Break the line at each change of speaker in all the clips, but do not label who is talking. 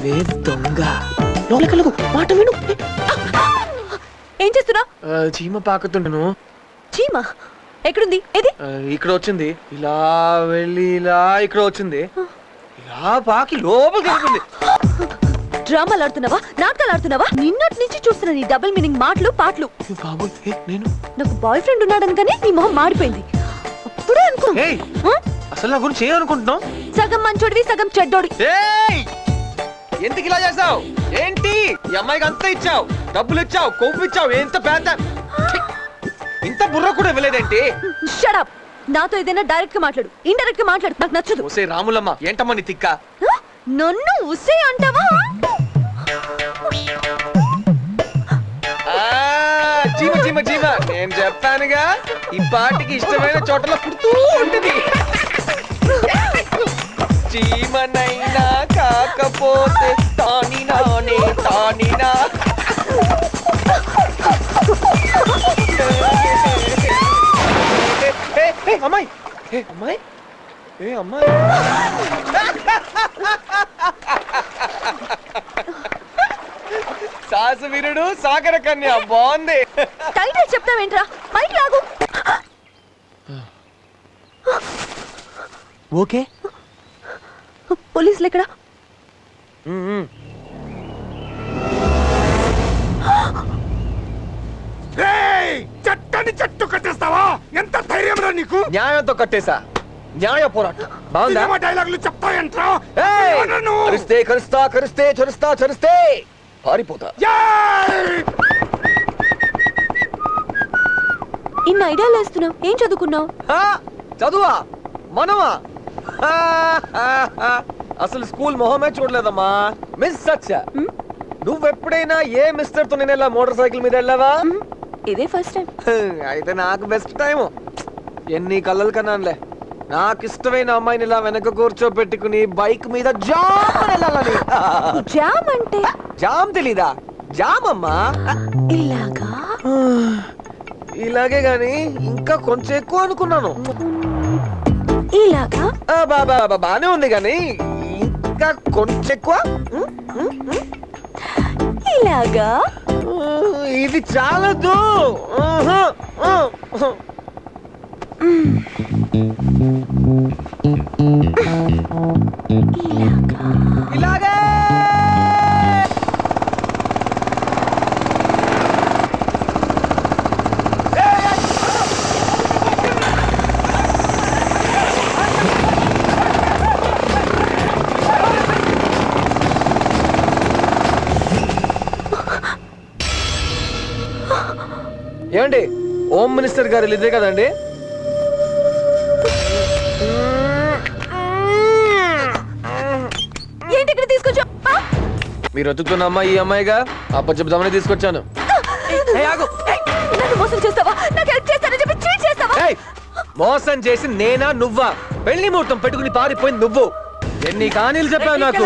నువ్వే దొంగ. లోపలికెళ్ళకు, మాట విను.
ఏం చేస్తున్నా?
చీమ పాకుతుండను.
చీమ ఎక్కడుంది? ఏది?
ఇక్కడ వచ్చింది, ఇలా వెళ్ళి ఇలా ఇక్కడ వచ్చింది, ఇలా పాకి లోపలికి వెళ్తుంది.
డ్రామాలు ఆడుతున్నావా, నాటకాలు ఆడుతున్నావా? నిన్నటి నుంచి చూస్తున్నా నీ డబుల్ మీనింగ్ మాటలు పాటలు.
బాబు నేను
నాకు బాయ్ ఫ్రెండ్ ఉన్నాడనుకనే నీ మొహం మాడిపోయింది. అప్పుడే అనుకో.
అసలు నా గురించి ఏమనుకుంటున్నావు?
సగం మంచోడివి, సగం చెడ్డోడి.
ఎందుకు ఇలా చేసావు? ఏంటి ఈ అమ్మాయికి అంతా ఇచ్చావు, డబ్బులు ఇచ్చావు, కొవ్వు ఇచ్చావు, ఎంత పెద్ద ఇంత బుర్ర కూడా ఇవ్వలేదేంటి?
Shut up. నాతో ఏదైనా డైరెక్ట్ గా మాట్లాడు, ఇండైరెక్ట్ గా మాట్లాడు, నాకు నచ్చదు.
ఓసే రాములమ్మ, ఏంటమ్మా నీ తిక్క?
నన్ను ఉసే అంటావా?
చీమ చీమ చీమ, నేను చెప్పానుగా ఈ పాటికి ఇష్టమైన చోటలో పుడుతూ ఉంటుంది. చీమనైనా కాకపోతే తాని నానే తానినా. అమ్మాయి అమ్మాయి అమ్మాయి సాసు వీరుడు సాగర కన్య బాగుంది.
టైటిల్ చెప్తావేంట్రా? పైకి లాగు.
ఓకే.
పోలీసులు ఎక్కడ?
చట్టని చెట్టు కట్టేస్తావా? ఎంత ధైర్యం రా నీకు?
న్యాయంతో కట్టేశా. న్యాయ పోరాటం బాగుందా?
డైలాగులు చెప్తాయంట్రా?
కరిస్తే కరుస్తా, కరిస్తే చరుస్తా, చరిస్తే పారిపోతా.
ఇన్ని ఐడియాలు వేస్తున్నావు. ఏం చదువుకున్నావు?
చదువా? మనమా? అసలు స్కూల్ మొహమే చూడలేదమ్మా. మిస్ సత్య, నువ్వెప్పుడైనా ఏ మిస్టర్ తో నేను ఇలా మోటార్ సైకిల్ మీద వెళ్ళావా?
ఇదే ఫస్ట్ టైం.
అయితే నాకు బెస్ట్ టైము. ఎన్ని కళ్ళలు కన్నానులే. నాకు ఇష్టమైన అమ్మాయిని ఇలా వెనక కూర్చోబెట్టుకుని బైక్ మీద జామ్ అని వెళ్ళాలని.
జామ్ అంటే?
జామ్ తెలీదా? జామ్ అమ్మా.
ఇలాగా?
ఇలాగే గాని ఇంకా కొంచెం ఎక్కువ అనుకున్నాను.
ఇలాగా?
బానే ఉంది గాని ఇంకా కొంచెం ఎక్కువ.
ఇలాగా?
ఇది చాలదు. ఇలాగే. ఏమండి, హోమ్ మినిస్టర్ గారు ఇదే కదండి?
ఏంటి ఇక్కడ తీసుకొచ్చా?
మీరు వెతుకుతున్న అమ్మాయి ఈ అమ్మాయిగా? అప్పచెప్దామని తీసుకొచ్చాను.
నన్ను మోసం చేస్తావా? నాకు హెల్ప్ చేస్తానని చెప్పి చీట్ చేస్తావా?
మోసం చేసి నేనా నువ్వా? పెళ్లి ముహూర్తం పెట్టుకుని పారిపోయింది నువ్వు. ఎన్ని కానీలు చెప్పావు నాకు.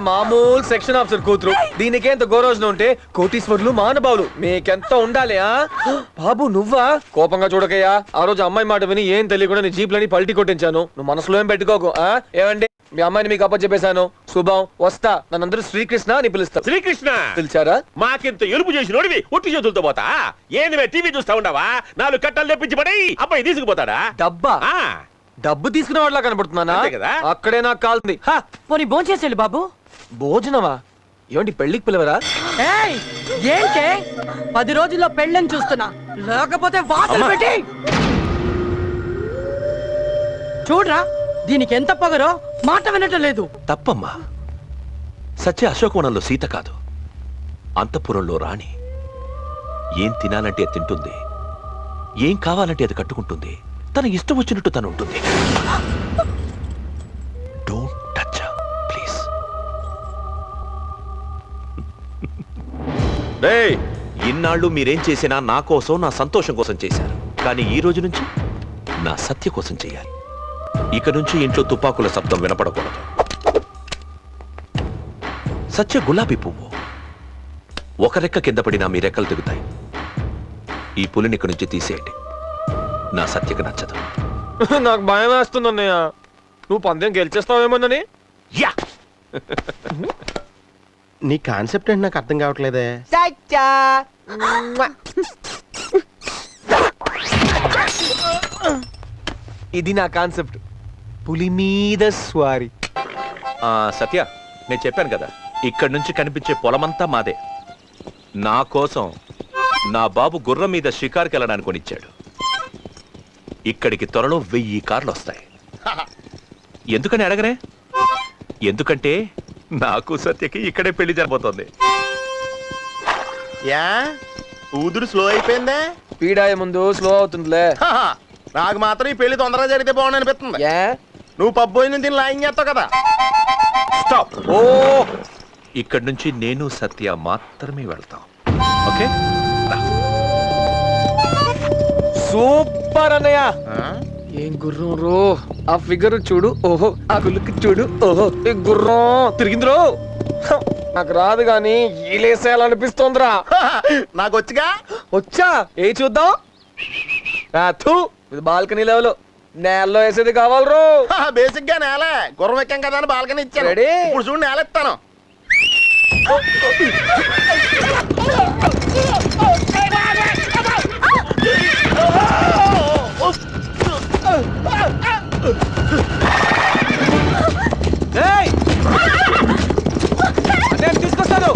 మామూలు సెక్షన్ ఆఫీసర్ కూతురు, దీనికేంత గౌరవం ఉంటే కోటీశ్వర్లు మహానుభావులు మీకెంత ఉండాలి? బాబు నువ్వా? కోపంగా చూడకయ్యా. ఆ రోజు అమ్మాయి మాట విని ఏం తెలియకుండా నీ జీప్లని పల్టీ కొట్టించాను. నువ్వు మనసులో ఏం పెట్టుకోకు. ఏమండి, మీ అమ్మాయిని మీకు అప్పచెప్పేశాను. శుభం, వస్తా. నన్నందరూ శ్రీకృష్ణ అని పిలుస్తా.
శ్రీకృష్ణ
పిలిచారా?
మాకింత ఎరుపు చేసి నోడివి ఒట్టి చేతులతో పోతా? ఏంది టీవీ చూస్తా ఉండవా? 4 కట్టలు తెప్పించి పడి అబ్బాయి తీసుకుపోతాడా?
డబ్బా? డబ్బు తీసుకునే వాళ్ళ కనబడుతున్నానా? అక్కడే నాకు కాల్తుంది.
పోనీ భోంచేసేళ్ళు బాబు.
భోజనమా? ఏమండి పెళ్లికి పిలవరా?
ఏంటే 10 రోజుల్లో పెళ్ళని చూస్తున్నా, లేకపోతే వాతలు పెట్టి చూడరా. దీనికి ఎంత పొగరో మాట వినటం లేదు.
తప్పమ్మా. సత్య అశోకవనంలో సీత కాదు, అంతఃపురంలో రాణి. ఏం తినాలంటే తింటుంది, ఏం కావాలంటే అది కట్టుకుంటుంది. తన ఇష్టం వచ్చినట్టు తను ఉంటుంది. Don't touch please. ఇన్నాళ్ళు మీరేం చేసినా నా కోసం, నా సంతోషం కోసం చేశారు. కానీ ఈ రోజు నుంచి నా సత్య కోసం చేయాలి. ఇక నుంచి ఇంట్లో తుపాకుల శబ్దం వినపడకూడదు. సత్య గులాబీ పువ్వు. ఒక రెక్క కింద పడినా మీ రెక్కలు దిగుతాయి. ఈ పులిని ఇక్కడి నుంచి తీసేయండి. నా సత్యకు నచ్చదు.
నాకు భయం వేస్తుంది అన్నయ్య. నువ్వు పందెం గెలిచేస్తావేమోనని.
యా,
నీ కాన్సెప్ట్ ఏంటి నాకు అర్థం కావట్లేదే.
ఇది నా కాన్సెప్ట్, పులి మీద స్వారీ.
సత్య, నేను చెప్పాను కదా, ఇక్కడి నుంచి కనిపించే పొలమంతా మాదే. నా కోసం నా బాబు గుర్రం మీద షికార్కి వెళ్ళడానికి కొనిచ్చాడు. ఇక్కడికి త్వరలో 1000 కార్లు వస్తాయి. ఎందుకని అడగనే? ఎందుకంటే నాకు సత్యకి ఇక్కడే పెళ్లి జరగబోతోంది.
Yeah ఊదుడు slow అయిపోయిందే.
పీడాయ ముందు స్లో అవుతుందిలే.
హహ, నాకు మాత్రం ఈ పెళ్లి తొందరగా జరిగితే బాగుంది అనిపిస్తుంది.
ఏ
నువ్వు పబ్బోయి నుంచి లాయింగ్ చేస్తావు కదా.
స్టాప్. ఓ, ఇక్కడి నుంచి నేను సత్య మాత్రమే వెళ్తాం. ఓకే,
సూపర్ అన్నయ్య.
ఆ?
ఏం గుర్రం రో, ఆ ఫిగర్ చూడు, ఓహో ఆ గుల్లుకి చూడు, ఓహో ఈ గుర్రం తిరిగింది రో. నాకు రాదు గాని ఈలేసేయాలనిపిస్తోందిరా.
నాకు వచ్చిగా.
వచ్చా ఏ చూద్దాం. ఇది బాల్కనీ లెవెల్, నేలలో వేసేది కావాలి రో.
బేసిక్ గా నేలే, గుర్రం ఎక్కాం కదా అని బాల్కని ఇచ్చాను.
Ready?
ఇప్పుడు చూడు నేల ఎత్తాను.
ఏయ్! నేను తీసుకొస్తాను.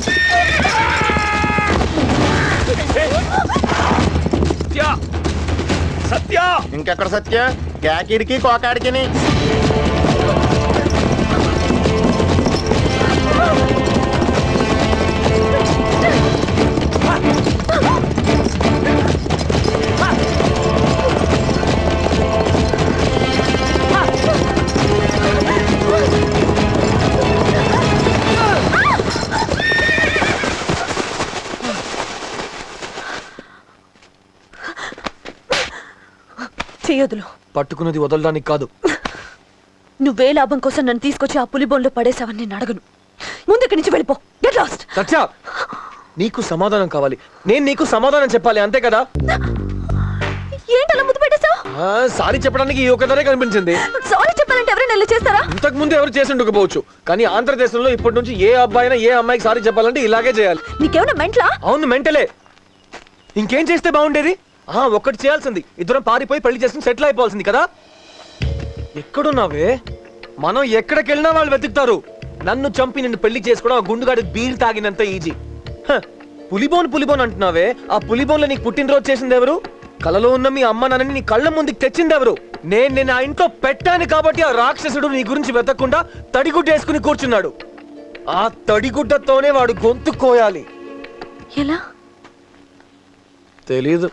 సత్య, సత్య.
ఇంకెక్కడ సత్య, కేకిడికి కోకాడికిని.
చేయొద్దులు.
పట్టుకున్నది వదలడానికి కాదు.
నువ్వే లాభం కోసం నన్ను తీసుకొచ్చి ఆ పులి బోన్లో పడేసావని నేను అడగను. ముందు ఇక్కడి నుంచి వెళ్ళిపో. Get lost.
సత్య, నీకు సమాధానం కావాలి, నేను నీకు సమాధానం చెప్పాలి, అంతే కదా.
ఏంటలా ముద్దు పెట్టేశావు?
సారీ చెప్పడానికి ఈ ఒక్కదానే కనిపించింది.
సారీ చెప్పాలంటే ఎవరైనా వెళ్ళి చేస్తారా?
ఇంతకు ముందు ఎవరు చేసి ఉండకపోవచ్చు, కానీ ఆంధ్రదేశంలో ఇప్పటి నుంచి ఏ అబ్బాయినా ఏ అమ్మాయికి సారీ చెప్పాలంటే ఇలాగే చేయాలి.
నీకేమైనా మెంట్లా?
అవును, మెంటలే. ఇంకేం చేస్తే బాగుండేది? ఒక్కటి చేయాల్సింది, ఇద్దరం పారిపోయి పెళ్లి చేసుకుని సెటిల్ అయిపోవాల్సింది కదా. ఎక్కడున్నావే? మనం ఎక్కడికి వెళ్ళినా వాళ్ళు వెతుకుతారు. నన్ను చంపి నిన్ను పెళ్లి చేసుకోవడం ఆ గుండుగాడి బీర్ తాగినంత ఈజీ. పులిబోన్ అంటున్నావే, ఆ పులిబోన్లో నీకు పుట్టినరోజు చేసింది ఎవరు? కలలో ఉన్న మీ అమ్మ నాన్నని నీ కళ్ళ ముందుకు తెచ్చింది ఎవరు? నేను ఆ ఇంట్లో పెట్టాను కాబట్టి ఆ రాక్షసుడు నీ గురించి వెతకకుండా తడిగుడ్డ వేసుకుని కూర్చున్నాడు. ఆ తడిగుడ్డతోనే వాడు గొంతు కోయాలి.
ఎలా?
తెలీదు.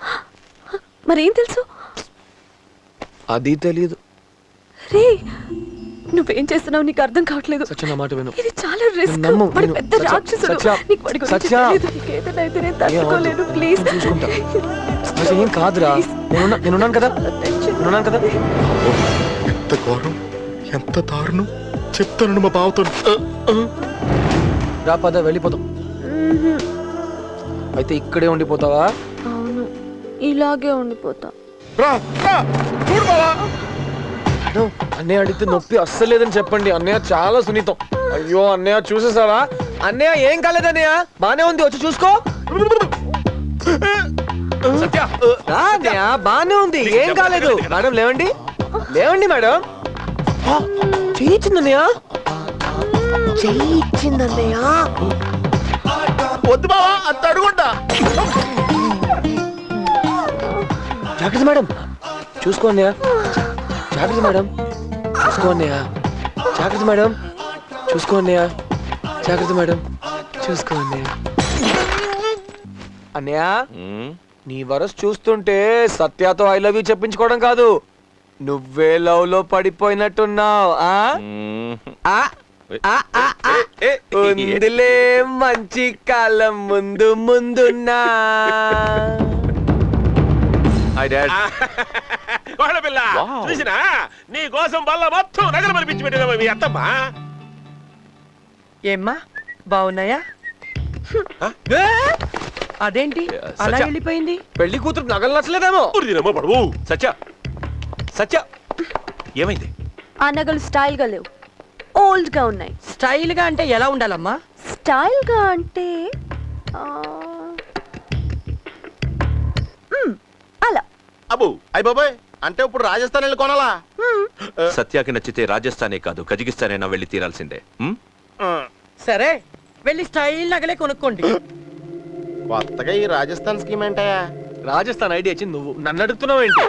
మరేం తెలుసు?
అది తెలీదు.
రే, నువ్వేం చేస్తున్నావు నీకు అర్థం కావట్లేదు.
సత్య, నా మాట విను.
ఇది చాలా రిస్క్.
నమ్ము,
వాడు
విను.
పెద్ద
సత్య,
రాక్షసుడు.
సత్య,
నీకు వాడి గురించి
సత్య.
తెలీదు. నీకేదైనా అయితే నేను తట్టుకోలేను. ప్లీజ్.
చూసుకుంటా. అసలు ఏం కాదురా, నేనున్నాను కదా, నేనున్నాను కదా.
ఎంత ఘోరం, ఎంత దారుణం చెప్తాను మా బావతో.
రా పద, వెళ్ళిపోతాం. అయితే ఇక్కడే ఉండిపోతావా?
అవును, ఇలాగే ఉండిపోతా.
రా, రా, చూడు బావా.
అన్నయ్య అడిగితే నొప్పి అస్సలేదని చెప్పండి. అన్నయ్య చాలా సున్నితం. అయ్యో అన్నయ్య, చూసేసావా? అన్నయ్య ఏం కాలేదన్నయ్య, బానే ఉంది, వచ్చి చూసుకో.
సత్య,
రా అన్నయ్య, బానే ఉంది, ఏం కాలేదు. మేడం లేవండి, లేవండి మేడం. చేయించిందన్నయ్య, చేయించిందన్నయ్య.
వద్దు బావా, అంత అడుగుంటా.
జాగ్రత్త మేడం, చూసుకో అన్నయ్య. జాగ్రత్త మేడం, చూసుకో అన్నయ్య. జాగ్రత్త మేడం, చూసుకో అన్నయ్య. జాగ్రత్త మేడం, చూసుకో అన్నయ్య. అన్నయ్య, నీ వరస్ చూస్తుంటే సత్యతో ఐ లవ్ యూ చెప్పించుకోవడం కాదు, నువ్వే లవ్ లో పడిపోయినట్టున్నావు. ఉందిలే మంచి కాలం ముందు ముందున్నా.
Hi dad.
వాళ్ళ పిల్ల
Wow.
చూసినా, నీ కోసం వల్ల మొత్తం నగరం అనిపించి పెట్టిన మీ అత్తమ్మ.
ఏమ్మా, బాగున్నాయా? అదేంటి అలా
సత్య.
వెళ్ళిపోయింది?
పెళ్లి కూతురు నగలు నచ్చలేదేమో.
ఊరిదినమ్మా పడువు.
సత్య, సత్య, ఏమైంది?
ఆ నగలు స్టైల్ గా లేవు, ఓల్డ్ గా ఉన్నాయి.
స్టైల్ గా అంటే ఎలా ఉండాలమ్మా?
స్టైల్ గా అంటే ఆ, అలా.
అబ్బు అయ్య బాబాయ్, అంటే ఇప్పుడు రాజస్థాన్ వెళ్ళి కొనాలా?
సత్యాకి నచ్చితే రాజస్థానే కాదు కజకిస్తానైనా వెళ్ళి తీరాల్సిందే ఉం?
సరే వెళ్ళి స్టైల్ నగలే కొనుక్కోండి.
కొత్తగా ఈ రాజస్థాన్ స్కీమ్ ఏంటయ్యా?
రాజస్థాన్ ఐడియా ఇచ్చింది నువ్వు, నన్ను అడుగుతున్నావు ఏంటి?